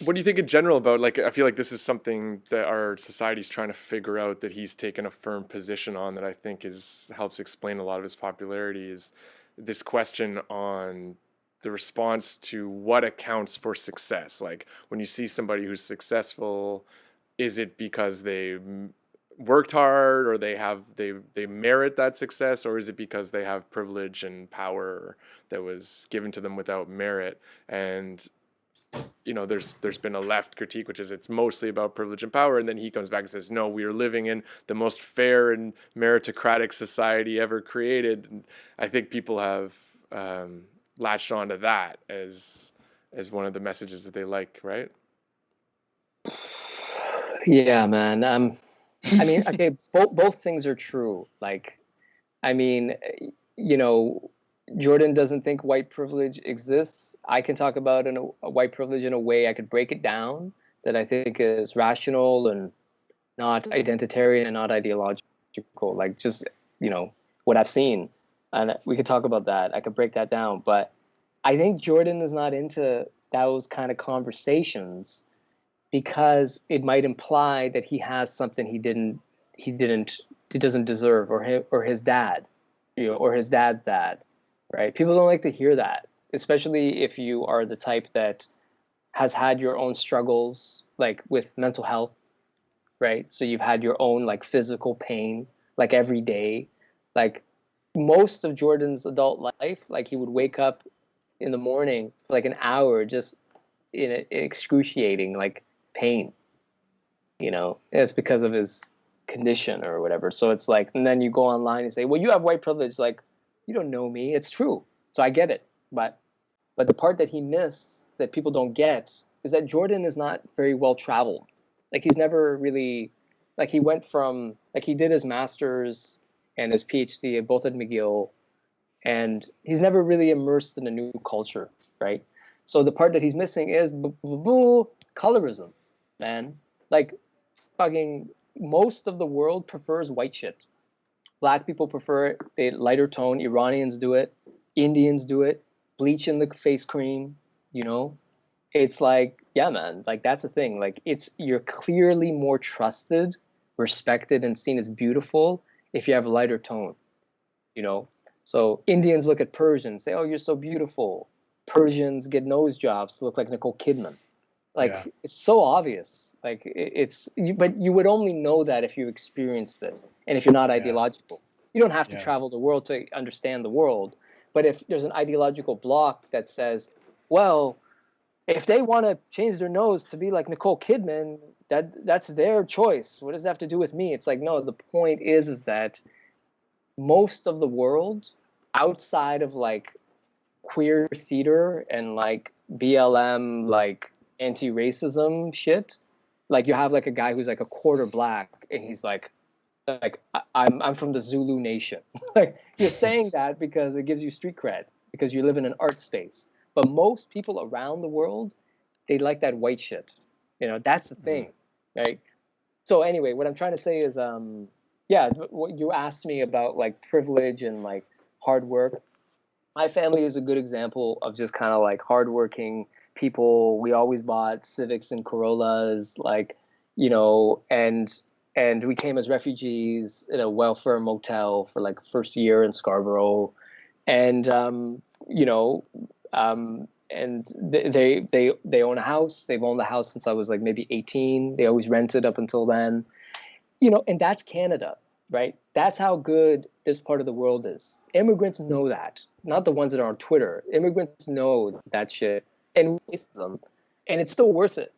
what do you think in general about, like, I feel like this is something that our society's trying to figure out, that he's taken a firm position on, that I think is helps explain a lot of his popularity, is this question on the response to what accounts for success. Like, when you see somebody who's successful, is it because they worked hard, or they merit that success, or is it because they have privilege and power that was given to them without merit? And there's been a left critique, which is it's mostly about privilege and power, and then he comes back and says, no, we are living in the most fair and meritocratic society ever created. And I think people have latched onto that as one of the messages that they like, right? Yeah, man. I mean, okay, both things are true. Like, I mean, you know, Jordan doesn't think white privilege exists. I can talk about a white privilege in a way I could break it down that I think is rational and not identitarian and not ideological. Like, just, you know, what I've seen. And we could talk about that. I could break that down. But I think Jordan is not into those kind of conversations because it might imply that he has something he doesn't deserve, or his dad, or his dad's dad, right? People don't like to hear that, especially if you are the type that has had your own struggles, like with mental health, right? So you've had your own like physical pain, like every day, like most of Jordan's adult life, like he would wake up in the morning for like an hour just in excruciating like pain, and it's because of his condition or whatever. So it's like, and then you go online and say, well, you have white privilege. Like, you don't know me. It's true. So I get it. But the part that he missed that people don't get is that Jordan is not very well traveled. Like, he's never really, like, he went from, like, he did his master's and his PhD both at McGill, and he's never really immersed in a new culture, right? So the part that he's missing is colorism, man. Like, fucking most of the world prefers white shit. Black people prefer it. They lighter tone. Iranians do it. Indians do it. Bleach in the face cream. You know, it's like, yeah, man. Like, that's the thing. Like, you're clearly more trusted, respected, and seen as beautiful if you have a lighter tone. You know, so Indians look at Persians, say, "Oh, you're so beautiful." Persians get nose jobs to look like Nicole Kidman. Yeah. Like, it's so obvious. Like, but you would only know that if you experienced it and if you're not Yeah. ideological. You don't have to Yeah. travel the world to understand the world. But if there's an ideological block that says, well, if they want to change their nose to be like Nicole Kidman, that's their choice. What does that have to do with me? It's like, no, the point is that most of the world outside of like queer theater and like BLM, like anti-racism shit, like you have like a guy who's like a quarter black and he's like I'm from the Zulu nation. Like, you're saying that because it gives you street cred because you live in an art space. But most people around the world, they like that white shit. That's the Mm. thing, right? So anyway, what I'm trying to say is, yeah, what you asked me about, like, privilege and like hard work. My family is a good example of just kind of like hardworking people. We always bought Civics and Corollas, like, and we came as refugees in a welfare motel for like first year in Scarborough, and and they own a house. They've owned the house since I was like maybe 18. They always rented up until then, and that's Canada, right? That's how good this part of the world is. Immigrants know that, not the ones that are on Twitter. Immigrants know that shit and racism, and it's still worth it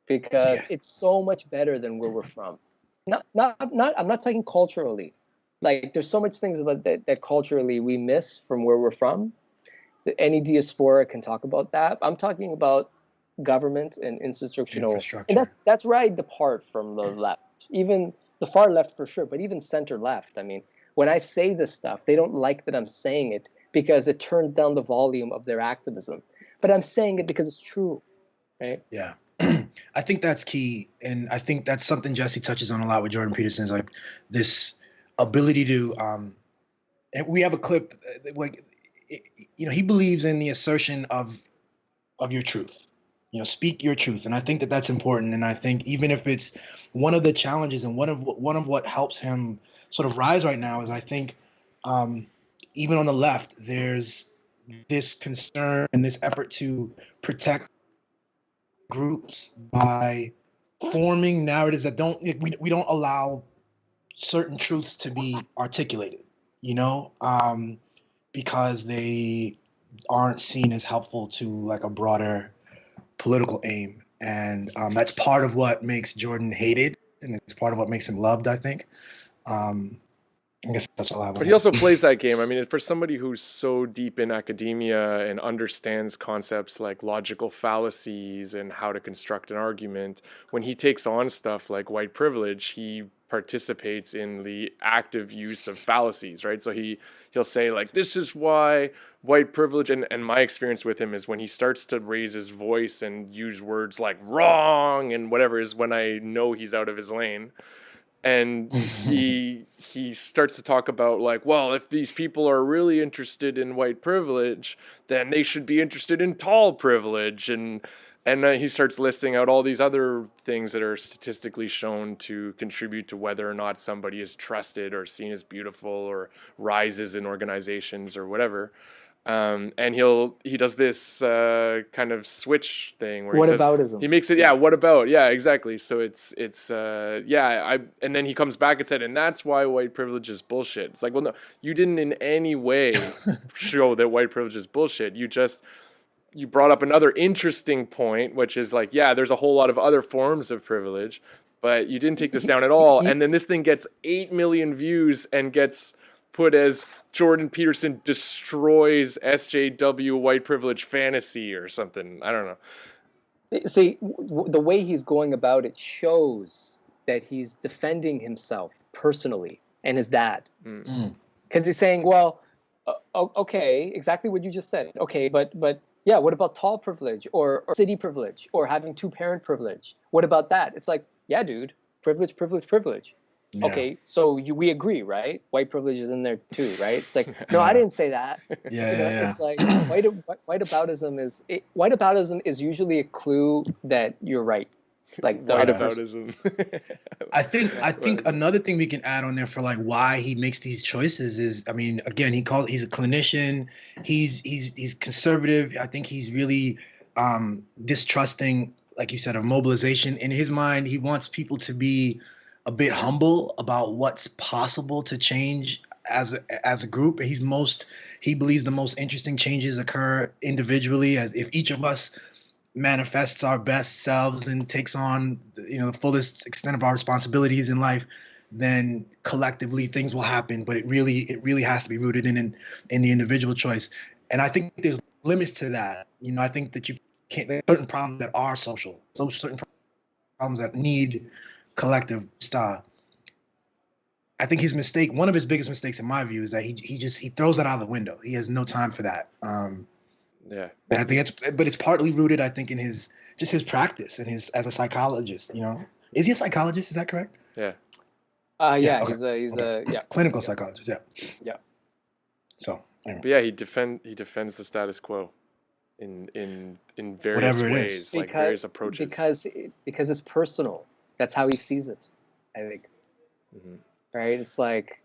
because Yeah. it's so much better than where we're from. Not. I'm not talking culturally. Like, there's so much things about that culturally we miss from where we're from. That any diaspora can talk about that. I'm talking about government and institutional, and Infrastructure. that's where I depart from the left, even the far left for sure, but even center left. I mean, when I say this stuff, they don't like that I'm saying it because it turns down the volume of their activism. But I'm saying it because it's true, right? Yeah. I think that's key. And I think that's something Jesse touches on a lot with Jordan Peterson, is like this ability to, and we have a clip, like, he believes in the assertion of your truth. You know, speak your truth. And I think that that's important. And I think even if it's one of the challenges and one of what helps him sort of rise right now is, I think, even on the left, there's this concern and this effort to protect groups by forming narratives that we don't allow certain truths to be articulated, you know, because they aren't seen as helpful to like a broader political aim. And that's part of what makes Jordan hated, and it's part of what makes him loved, I think. I guess that's all I have. But he also plays that game. I mean, for somebody who's so deep in academia and understands concepts like logical fallacies and how to construct an argument, when he takes on stuff like white privilege, he participates in the active use of fallacies, right? So he'll say like, this is why white privilege, and my experience with him is when he starts to raise his voice and use words like wrong and whatever is when I know he's out of his lane. And he starts to talk about like, well, if these people are really interested in white privilege, then they should be interested in tall privilege, and he starts listing out all these other things that are statistically shown to contribute to whether or not somebody is trusted or seen as beautiful or rises in organizations or whatever. And he does this kind of switch thing where he makes it, what about, exactly. So it's and then he comes back and said, and that's why white privilege is bullshit. It's like, well, no, you didn't in any way show that white privilege is bullshit. You brought up another interesting point, which is like, there's a whole lot of other forms of privilege, but you didn't take this down at all. And then this thing gets 8 million views and gets put as Jordan Peterson destroys SJW white privilege fantasy or something. I don't know. See, the way he's going about it shows that he's defending himself personally and his dad. Because he's saying, well, okay, exactly what you just said. Okay, but yeah, what about tall privilege or city privilege or having two-parent privilege? What about that? It's like, yeah, dude, privilege. Yeah. Okay, so we agree, right? White privilege is in there too, right? It's like, no, I didn't say that. It's like whiteaboutism is usually a clue that you're right. Like the whiteaboutism. I think another thing we can add on there for like why he makes these choices is, I mean, again, he's a clinician. He's conservative. I think he's really distrusting, like you said, of mobilization. In his mind, he wants people to be a bit humble about what's possible to change as a group. He believes the most interesting changes occur individually, as if each of us manifests our best selves and takes on, you know, the fullest extent of our responsibilities in life, then collectively things will happen. But it really has to be rooted in the individual choice. And I think there's limits to that. You know, I think that you can't. There's certain problems that are social. So certain problems that need collective style. I think one of his biggest mistakes in my view is that he throws that out the window. He has no time for that. And I think it's partly rooted, I think, in his practice and his as a psychologist. You know, is he a psychologist? Is that correct? Yeah. Okay. He's a clinical psychologist. Yeah. So. Anyway. But yeah, he defends the status quo in various ways, like various approaches. Because it's personal. That's how he sees it, I think. Mm-hmm. Right? It's like,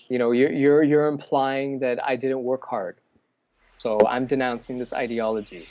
you know, you're implying that I didn't work hard, so I'm denouncing this ideology.